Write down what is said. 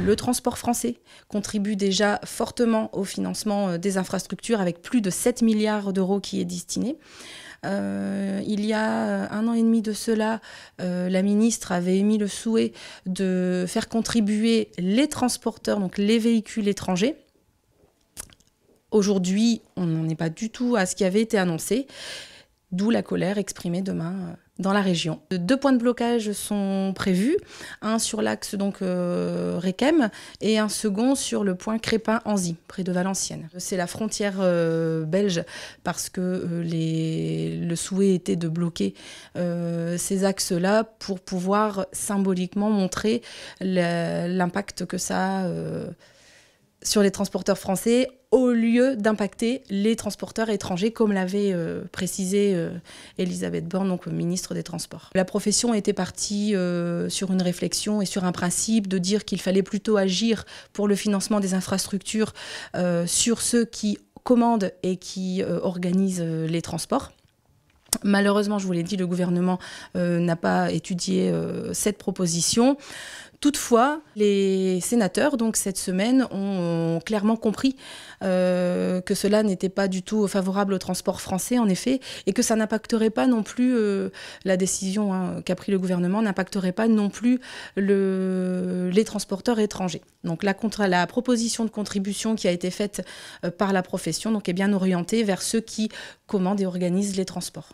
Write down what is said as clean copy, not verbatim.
Le transport français contribue déjà fortement au financement des infrastructures avec plus de 7 milliards d'euros qui est destiné. Il y a 1 an et demi de cela, la ministre avait émis le souhait de faire contribuer les transporteurs, donc les véhicules étrangers. Aujourd'hui, on n'en est pas du tout à ce qui avait été annoncé, d'où la colère exprimée demain dans la région. 2 points de blocage sont prévus, un sur l'axe Requem et un second sur le point Crépin-Anzy, près de Valenciennes. C'est la frontière belge parce que le souhait était de bloquer ces axes-là pour pouvoir symboliquement montrer l'impact que ça a sur les transporteurs français, au lieu d'impacter les transporteurs étrangers, comme l'avait précisé Elisabeth Borne, donc ministre des Transports. La profession était partie sur une réflexion et sur un principe de dire qu'il fallait plutôt agir pour le financement des infrastructures sur ceux qui commandent et qui organisent les transports. Malheureusement, je vous l'ai dit, le gouvernement n'a pas étudié cette proposition. Toutefois, les sénateurs, donc cette semaine, ont clairement compris que cela n'était pas du tout favorable au transport français, en effet, et que ça n'impacterait pas non plus, la décision qu'a pris le gouvernement n'impacterait pas non plus les transporteurs étrangers. Donc la proposition de contribution qui a été faite par la profession donc, est bien orientée vers ceux qui commandent et organisent les transports.